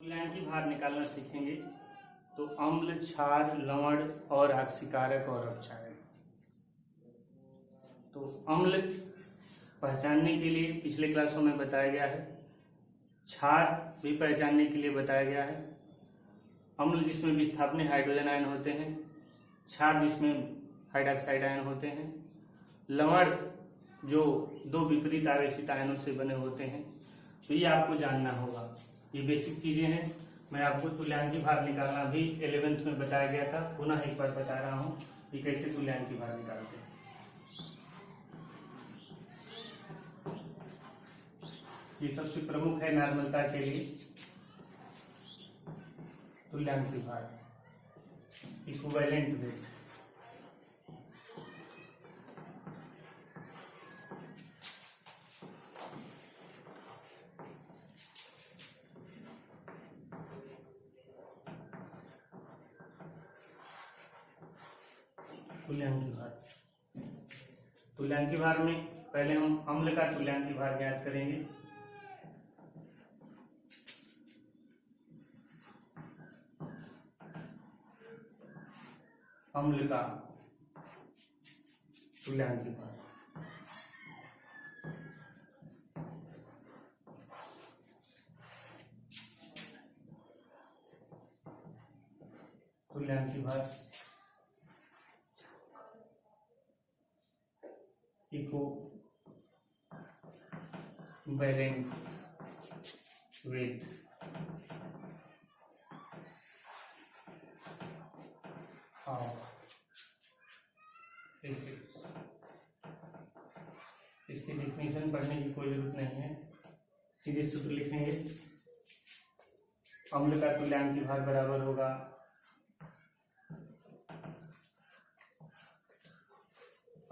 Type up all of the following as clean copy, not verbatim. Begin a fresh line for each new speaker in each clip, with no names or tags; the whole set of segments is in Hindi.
मूल्यांकी भार निकालना सीखेंगे। तो अम्ल, क्षार, लवण और आक्सीकारक और अपचारक। तो अम्ल पहचानने के लिए पिछले क्लासों में बताया गया है, क्षार भी पहचानने के लिए बताया गया है, अम्ल जिसमें विस्थापनीय हाइड्रोजन आयन होते हैं, क्षार जिसमें हाइड्रॉक्साइड आयन होते हैं, लवण जो दो विपरीत आवेशित आयनों से बने होते हैं। तो ये आपको जानना होगा, ये बेसिक चीजें हैं। मैं आपको तुल्यांकी भार निकालना भी 11th में बताया गया था, पुनः एक बार बता रहा हूँ कि कैसे तुल्यांकी भार निकालते हैं। ये सबसे प्रमुख है नॉर्मलता के लिए तुल्यांकी भार, इक्विवेलेंट वेट। तुल्यांकी भार, तुल्यांकी भार में पहले हम अम्ल का तुल्यांकी भार ज्ञात करेंगे। अम्ल का तुल्यांकी भार, तुल्यांकी भार इक्विवेलेंट वेट ऑफ एसिड्स। इसकी डेफिनेशन पढ़ने की कोई जरूरत नहीं है, सीधे सूत्र लिखेंगे। अम्ल का तुल्यांकी भार बराबर होगा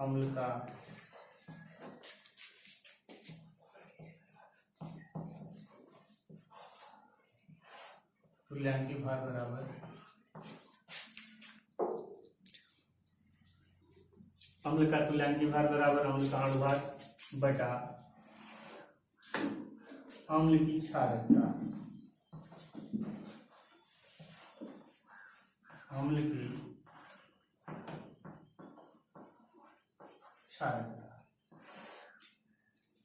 अम्ल का तुल्यांकी भार बराबर अम्ल का तुल्यांकी भार बराबर अम्ल का अणुभार बटा अम्ल की क्षारकता, अम्ल की क्षारकता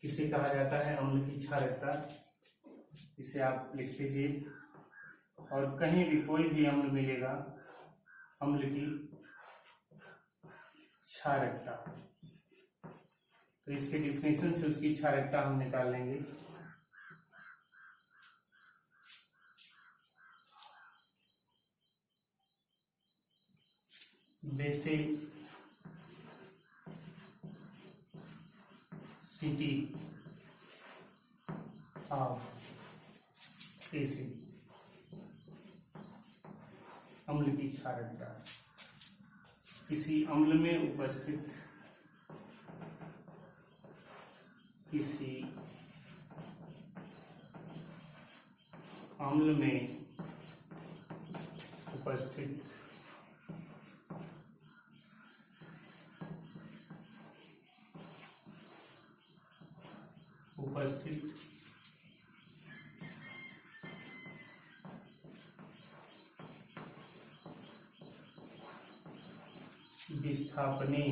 किसे कहा जाता है? अम्ल की क्षारकता। इसे आप लिख लीजिए, और कहीं भी कोई भी अम्ल मिलेगा, अम्ल की क्षारकता, तो इसके डिफिनेशन से उसकी क्षारकता हम निकाल लेंगे। बेसिसिटी ऑफ एसिड, अम्ल की क्षारकता। किसी अम्ल में उपस्थित किसी अम्ल में उपस्थित विस्थापनीय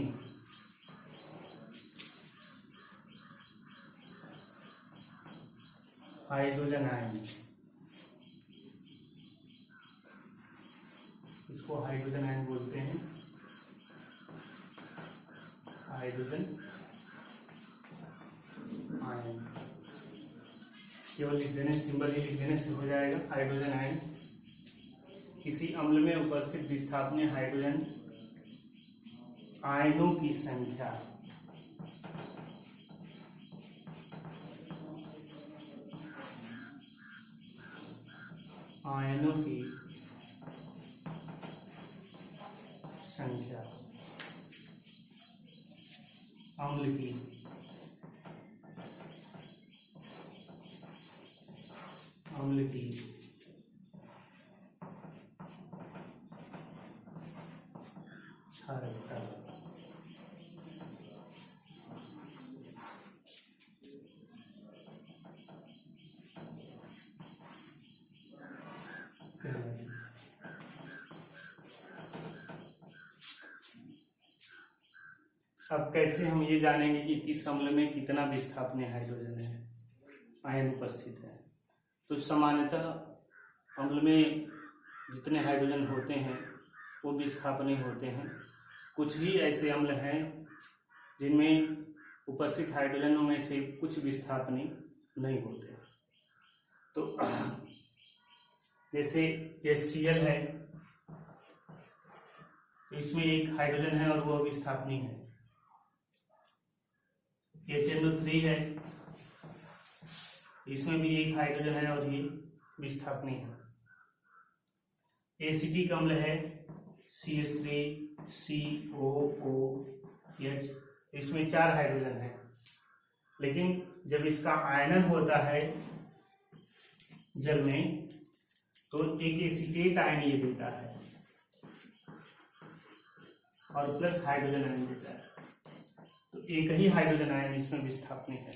हाइड्रोजन आयन, इसको हाइड्रोजन आयन बोलते हैं, हाइड्रोजन आयन। केवल लिख देने, सिंबल ही लिख देने से हो जाएगा, हाइड्रोजन आयन। किसी अम्ल में उपस्थित विस्थापनीय हाइड्रोजन आयनों की संख्या अम्ल की क्षारकता। अब कैसे हम ये जानेंगे कि किस अम्ल में कितना विस्थापनीय हाइड्रोजन है, आयन उपस्थित है। तो सामान्यतः अम्ल में जितने हाइड्रोजन होते हैं वो विस्थापनीय होते हैं। कुछ ही ऐसे अम्ल हैं जिनमें उपस्थित हाइड्रोजनों में से कुछ विस्थापनीय नहीं होते। तो जैसे HCl है, इसमें एक हाइड्रोजन है और वो विस्थापनीय है। HNO3 है, इसमें भी एक हाइड्रोजन है और ये विस्थापनीय है। एसिटिक अम्ल है CH3COOH, इसमें 4 हाइड्रोजन है, लेकिन जब इसका आयनन होता है जल में तो एक एसीटेट आयन ये देता है और प्लस हाइड्रोजन आयन देता है। तो एक ही हाइड्रोजन आयन इसमें विस्थापनीय है,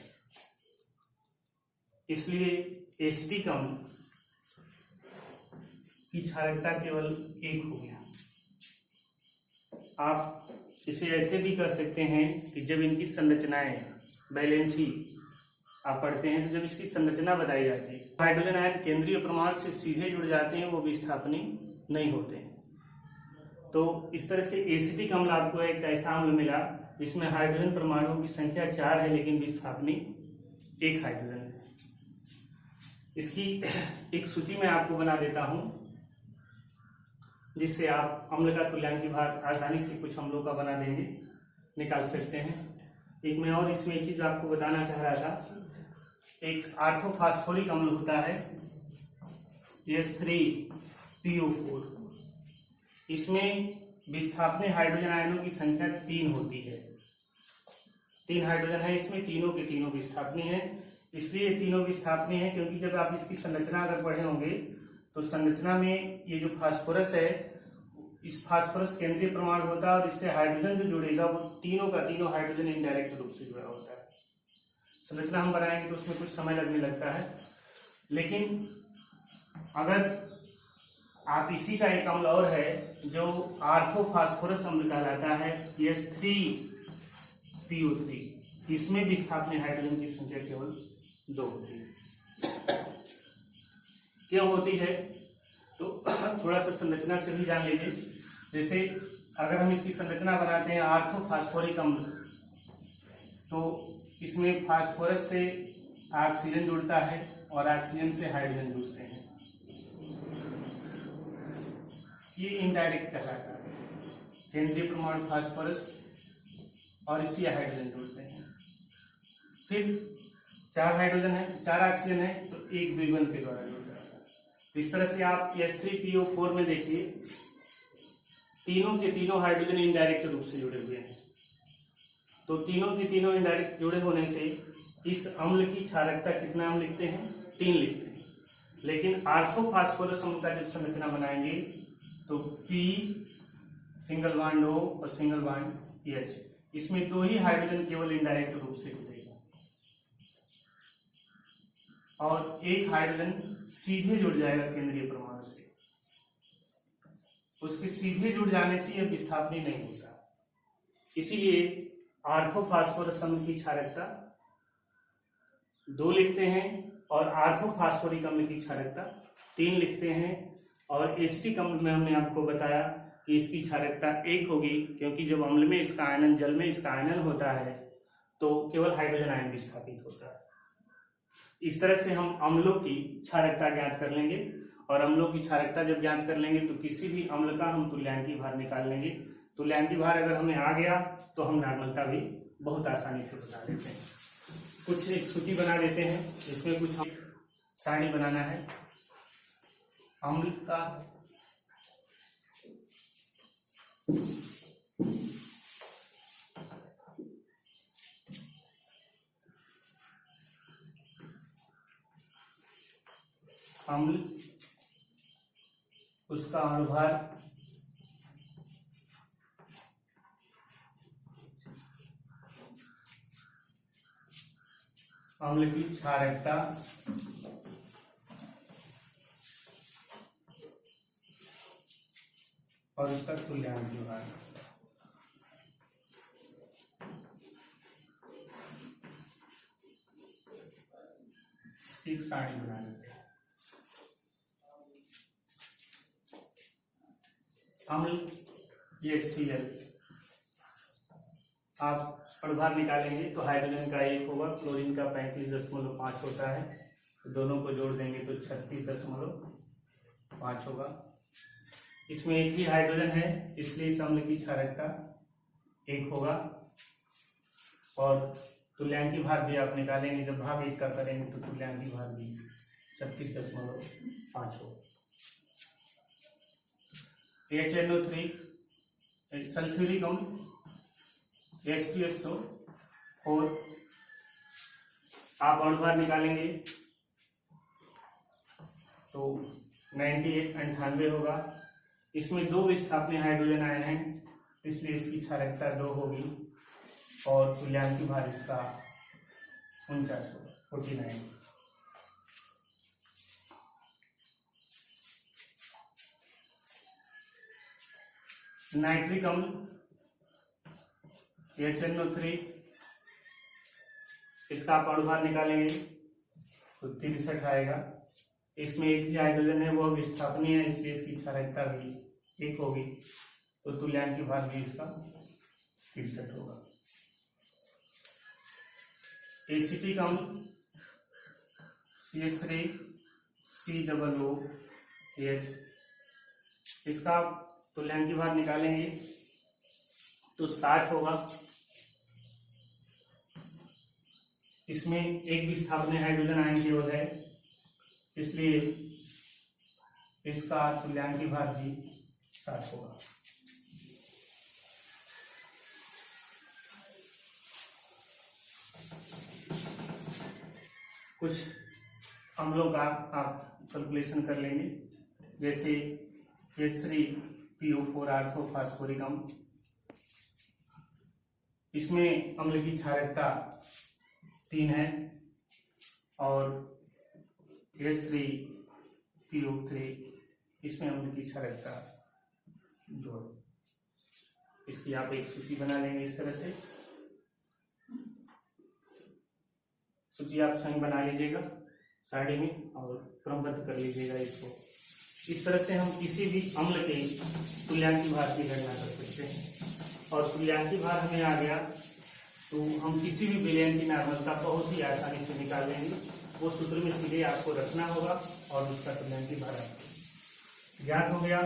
इसलिए एसिटिक अम्ल की क्षारकता केवल 1 हो गया। आप इसे ऐसे भी कर सकते हैं कि जब इनकी संरचनाएं बैलेंसी आप पढ़ते हैं तो जब इसकी संरचना बताई जाती है, हाइड्रोजन आयन केंद्रीय परमाणु से सीधे जुड़ जाते हैं, वो विस्थापनीय नहीं होते हैं। तो इस तरह से एसिटिक अम्ल आपको एक ऐसा अम्ल मिला जिसमें हाइड्रोजन परमाणुओं की संख्या 4 है लेकिन विस्थापनीय 1 हाइड्रोजन है। इसकी एक सूची में आपको बना देता हूं जिससे आप अम्ल का तुल्यांकी भार आसानी से कुछ अम्लों का बना देंगे, निकाल सकते हैं। एक मैं और इसमें एक चीज आपको बताना चाह रहा था, एक आर्थोफास्फोरिक अम्ल होता है H3PO4, इसमें विस्थापनीय हाइड्रोजन आयनों की संख्या 3 होती है। 3 हाइड्रोजन है इसमें, तीनों के तीनों विस्थापनीय है। इसलिए तीनों विस्थापनीय है क्योंकि जब आप इसकी संरचना अगर पढ़े होंगे तो संरचना में ये जो फास्फोरस है, इस फास्फोरस केंद्रीय परमाणु होता है और इससे हाइड्रोजन जो जुड़ेगा वो तीनों का तीनों हाइड्रोजन इनडायरेक्ट रूप से जुड़ा होता है। संरचना हम बनाएंगे तो उसमें कुछ समय लगने लगता है, लेकिन अगर आप इसी का एक अम्ल और है जो आर्थोफास्फोरस अम्ल कहलाता है H3PO3, इसमें विस्थापनीय हाइड्रोजन की संख्या केवल 2 होती है। क्यों होती है तो थोड़ा सा संरचना से भी जान लीजिए। जैसे अगर हम इसकी संरचना बनाते हैं आर्थोफास्फोरिक अम्ल, तो इसमें फास्फोरस से ऑक्सीजन जुड़ता है और ऑक्सीजन से हाइड्रोजन जुड़ते हैं, ये इनडायरेक्ट कहलाता है। केंद्रीय परमाणु फास्फोरस और इससे हाइड्रोजन जुड़ते हैं। फिर 4 हाइड्रोजन है, 4 ऑक्सीजन है तो एक द्विबंध के द्वारा जुड़ जाता है। तो इस तरह से आप H3PO4 में देखिए तीनों के तीनों हाइड्रोजन इनडायरेक्ट रूप से जुड़े हुए हैं। तो तीनों के तीनों इनडायरेक्ट जुड़े होने से इस अम्ल की क्षारकता कितना हम लिखते हैं, 3 लिखते हैं। लेकिन आर्थोफास्फोरस अम्ल का जब संरचना बनाएंगे तो P सिंगल बॉन्ड O और सिंगल बॉन्ड H, इसमें 2 ही हाइड्रोजन केवल इनडायरेक्ट रूप से जुड़ेगा और एक हाइड्रोजन सीधे जुड़ जाएगा केंद्रीय परमाणु से। उसके सीधे जुड़ जाने से यह विस्थापनीय नहीं होता, इसीलिए आर्थोफास्फोरस अम्ल की क्षारकता 2 लिखते हैं और आर्थोफास्फोरिक अम्ल की क्षारकता 3 लिखते हैं। और एसिटिक अम्ल में हमने आपको बताया कि इसकी क्षारकता 1 होगी क्योंकि जब अम्ल में इसका आयनन, जल में इसका आयनन होता है तो केवल हाइड्रोजन आयन विस्थापित होता है। इस तरह से हम अम्लों की क्षारकता ज्ञात कर लेंगे और अम्लों की क्षारकता जब ज्ञात कर लेंगे तो किसी भी अम्ल का हम तुल्यांकी भार निकाल लेंगे। तुल्यांकी भार अगर हमें आ गया तो हम नॉर्मलता भी बहुत आसानी से बता देते हैं। कुछ एक सूची बना देते हैं, इसमें कुछ सारणी बनाना है अम्ल का। अम्ल, उसका अणुभार, अम्ल की क्षारकता, और उसका तुल्यांकी भार। अम्ल HCl आप प्रभार निकालेंगे तो हाइड्रोजन का 1 होगा, क्लोरीन का 35.5 होता है, तो दोनों को जोड़ देंगे तो 36.5 होगा। इसमें एक ही हाइड्रोजन है इसलिए इस अम्ल की क्षारकता 1 होगा, और तुल्यांकी भार भी आप निकालेंगे, जब भाग 1 का करेंगे तो तुल्यांकी भार भी 36.5 होगा। HNO3 सल्फ्यूरिक अम्ल H2SO4 आप अणुभार निकालेंगे तो 98 होगा। इसमें 2 विस्थापनीय हाइड्रोजन आए हैं इसलिए इसकी क्षारकता 2 होगी, और तुल्यांकी भार इसका 49 होगा, 49। नाइट्रिक अम्ल HNO3 इसका आप अणुभार निकालेंगे तो 63 आएगा। इसमें एक ही हाइड्रोजन है, वो विस्थापनीय है इसलिए इसकी क्षारकता भी 1 होगी, तो तुल्यांकी भार भी इसका 63 होगा। एसिटिक अम्ल CH3COOH इसका तुल्यांकी भार निकालेंगे तो 60 होगा। इसमें एक विस्थापनीय हाइड्रोजन आयन केवल है इसलिए इसका तुल्यांकी भार भी 60 होगा। कुछ अम्लों का आप कैलकुलेशन कर लेंगे, जैसे H3PO4 ऑर्थोफॉस्फोरिक अम्ल, इसमें अम्ल की क्षारकता 3 है, और H3PO3 इसमें अम्ल की क्षारकता 2 है। इसकी आप एक सूची बना लेंगे इस तरह से, सूची आप स्वयं बना लीजिएगा साइड में और क्रमबद्ध कर लीजिएगा इसको। इस तरह से हम किसी भी अम्ल के तुल्यांकी भार की गणना कर सकते हैं, और तुल्यांकी भार हमें आ गया तो हम किसी भी विलयन की नॉर्मलता बहुत ही आसानी से निकाल लेंगे। वो सूत्र में सीधे आपको रखना होगा और उसका तुल्यांकी भार आपको ज्ञात हो गया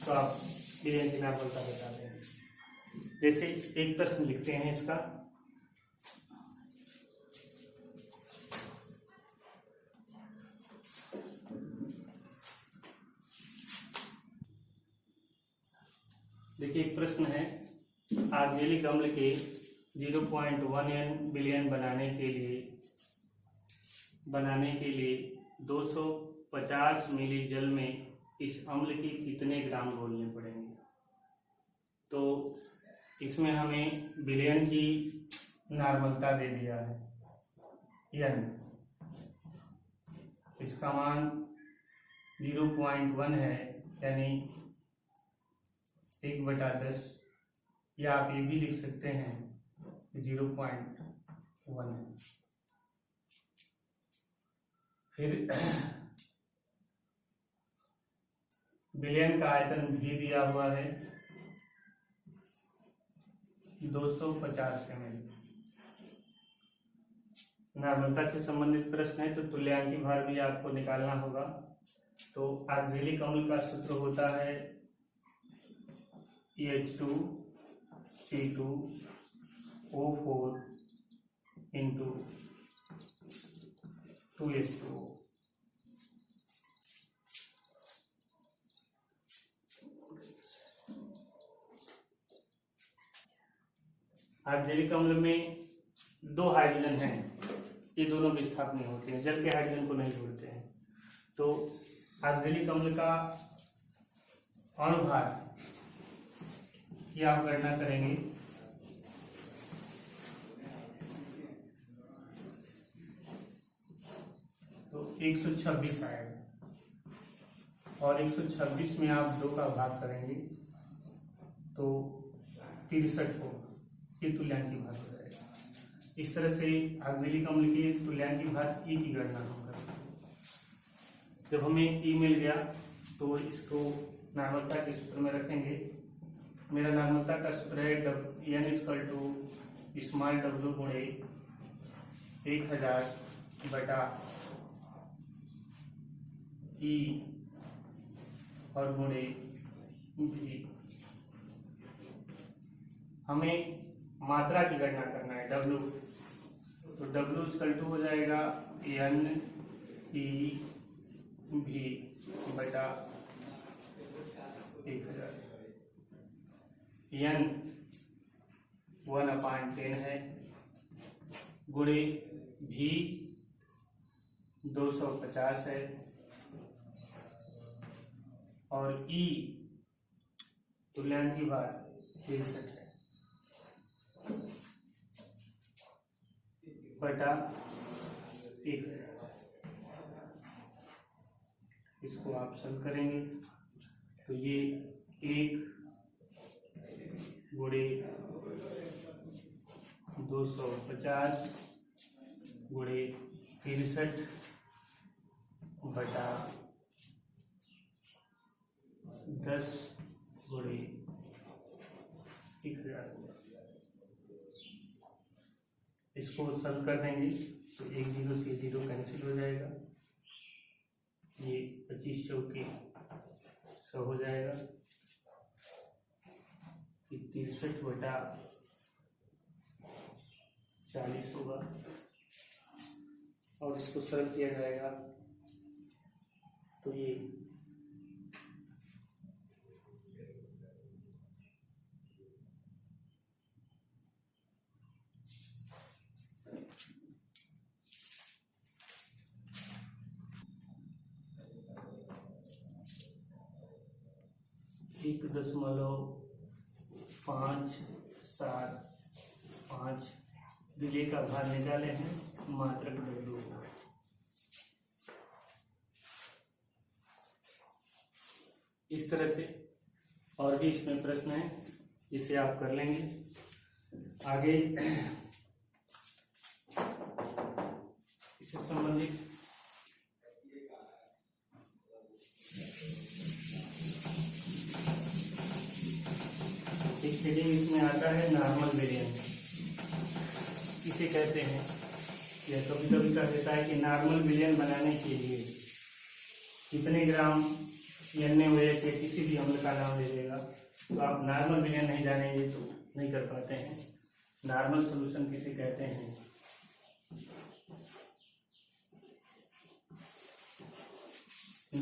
तो आप विलयन की नॉर्मलता बता देंगे। जैसे एक प्रश्न लिखते हैं इसका, देखिए एक प्रश्न है, आर्जेलिक अम्ल के 0.1 बिलियन बनाने के लिए 250 मिली जल में इस अम्ल के कितने ग्राम घोलने पड़ेंगे। तो इसमें हमें बिलियन की नॉर्मलता दे दिया है n, इसका मान 0.1 है, यानी 1/10, या आप ये भी लिख सकते हैं 0.1 है। फिर बिलियन का आयतन भी दिया हुआ है 250 ml। नॉर्मलता से संबंधित प्रश्न है तो तुल्यांकी भार भी आपको निकालना होगा। तो ऑक्जेलिक अम्ल का सूत्र होता है H2C2O4 × 2H2O। ऑक्जेलिक अम्ल में 2 हाइड्रोजन हैं, ये दोनों विस्थापनीय होते हैं, जल के हाइड्रोजन को नहीं जोड़ते हैं। तो ऑक्जेलिक अम्ल का अणुभार की आप गणना करेंगे तो 126 आएगा, और 126 में आप 2 का भाग करेंगे तो 63 होगा, ये तुल्यांकी भार हो जाएगा। इस तरह से ऑक्जेलिक अम्ल की तुल्यांकी भार ई की गणना हम करते हैं। जब हमें ई मिल गया तो इसको नॉर्मलता के सूत्र में रखेंगे। मेरा नॉर्मलता का सूत्र है n equal to small w गुणे 1000 बटा E और गुणे V। हमें मात्रा की गणना करना है W, तो W इक्वल टू हो जाएगा n E V बटा 1000। n 1/10 है गुणे V 250 है और E तुल्यांक की बार 63 है बटा 1। इसको आप सॉल्व करेंगे तो ये 1 गुणे 250 गुणे 63 बटा 10 गुणे 1000। इसको सॉल्व कर देंगे तो 1 0 से 0 कैंसिल हो जाएगा। ये 25 चौके 100 हो जाएगा। 63 बटा 40 होगा और इसको सरल किया जाएगा तो ये 1.575 डिले का भार निकाले हैं मात्रक W। इस तरह से और भी इसमें प्रश्न है जिसे आप कर लेंगे आगे। इससे संबंधित एक हेडिंग इसमें आता है नॉर्मल वेरिएंट। इसे कहते हैं, यह कभी कभी कह देता है कि नॉर्मल विलयन बनाने के लिए कितने ग्राम NaOH के किसी भी अम्ल का नाम ले लेगा। तो आप नॉर्मल विलयन नहीं जानेंगे तो नहीं कर पाते हैं। नॉर्मल सॉल्यूशन किसे कहते हैं?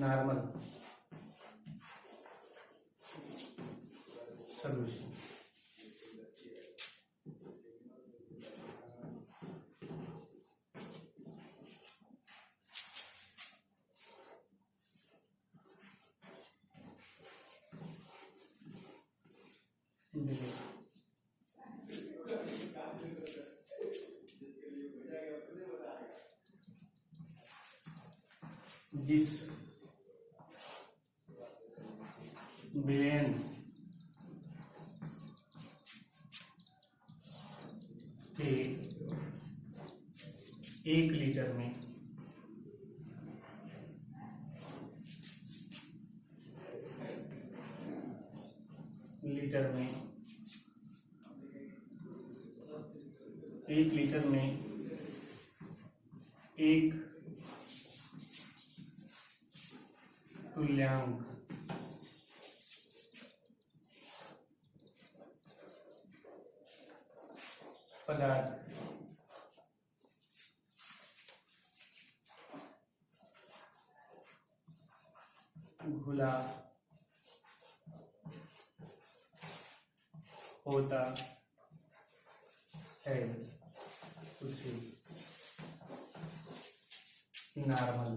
Normal solution. जिस विलयन के 1 लीटर में 1 लीटर में 1 तुल्यांक पदार्थ घुला होता है उसे नॉर्मल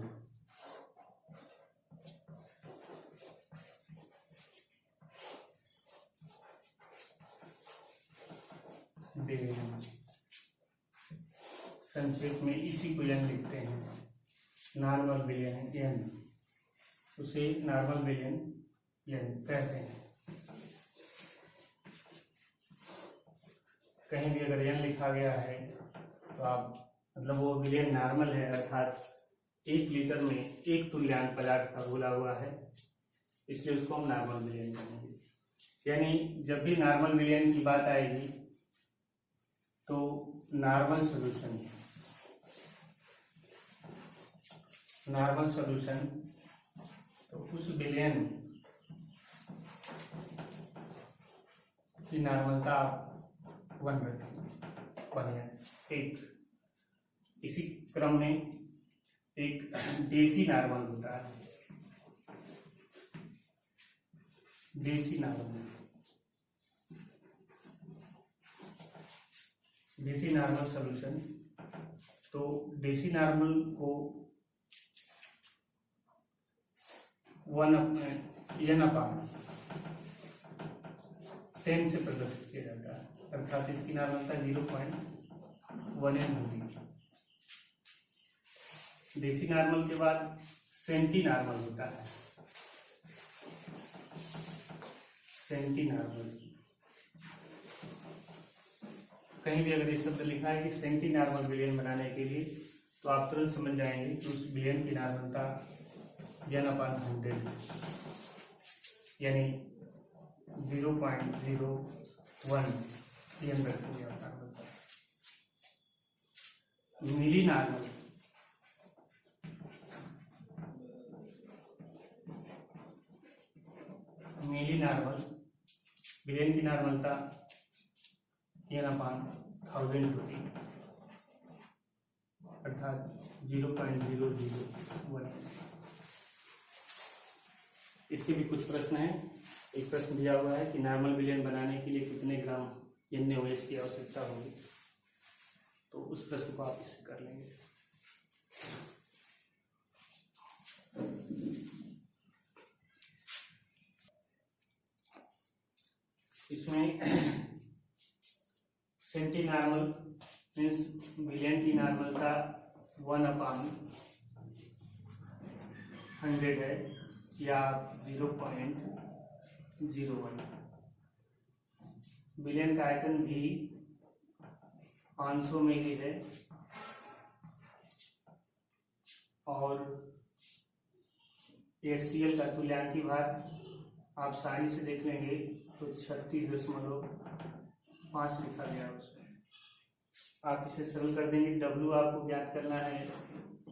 विलयन, संक्षेप में इसी को n लिखते हैं, नॉर्मल विलयन n, उसे नॉर्मल विलयन n कहते हैं। कहीं भी अगर n लिखा गया है तो आप मतलब वो विलयन नॉर्मल है, अर्थात 1 लीटर में 1 तुल्यांक पदार्थ का घुला हुआ है। इसलिए उसको हम नॉर्मल विलयन कहेंगे। यानी जब भी नॉर्मल विलयन की बात आएगी तो नॉर्मल सॉल्यूशन तो उस विलयन की नॉर्मलता आप 1 रखेंगे। एक इसी क्रम में एक देसी नॉर्मल होता है। देसी नॉर्मल सॉल्यूशन, तो देसी नॉर्मल को n/10 से प्रदर्शित किया जाता है, अर्थात इसकी नॉर्मलता 0.1n होगी। देसी नॉर्मल के बाद सेंटी नॉर्मल होता है। सेंटी नॉर्मल, कहीं भी अगर ये शब्द लिखा है कि सेंटी नॉर्मल विलयन बनाने के लिए, तो आप तुरंत समझ जाएंगे कि उस विलयन की नॉर्मलता n/100 यानी 0.01 n रखेंगे नॉर्मलता। मिली नॉर्मल, विलयन की नॉर्मलता n/1000 होगी, अर्थात 0.001। इसके भी कुछ प्रश्न हैं। एक प्रश्न दिया हुआ है कि नॉर्मल विलयन बनाने के लिए कितने ग्राम NaOH की आवश्यकता होगी, तो उस प्रश्न को आप इससे कर लेंगे। इसमें सेंटी नॉर्मल मीन्स विलयन की नॉर्मलता 1/100 है या 0.01। विलयन का आयतन भी 500 मिली है और HCl का तुल्यांकी भार आप सारी से देख लेंगे तो 36.5 लिखा गया उसमें। आप इसे सरल कर देंगे। W आपको ज्ञात करना है,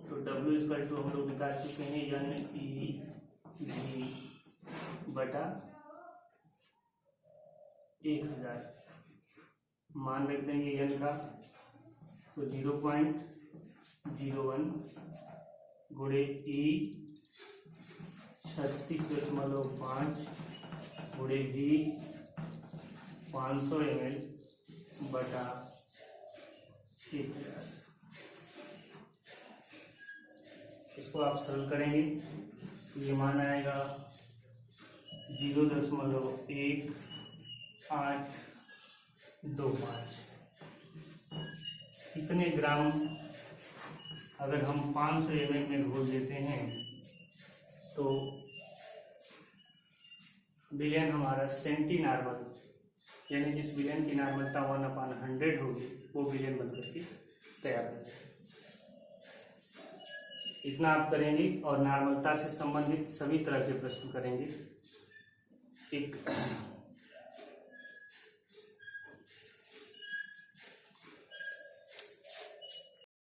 तो W इक्वल टू हम लोग निकाल चुके हैं NeV/1000। मान रख देंगे n का, तो 0.01 गुणे E 36.5 गुणे V 500 ml/1000। इसको आप सरल करेंगे तो ये मान आएगा 0.1825। इतने ग्राम अगर हम 500 ml में घोल देते हैं तो विलयन हमारा सेंटी नॉर्मल यानी जिस विलयन की नॉर्मलता 1/100 होगी वो विलयन बनकर के तैयार हो जाएगा। इतना आप करेंगे और नॉर्मलता से संबंधित सभी तरह के प्रश्न करेंगे। एक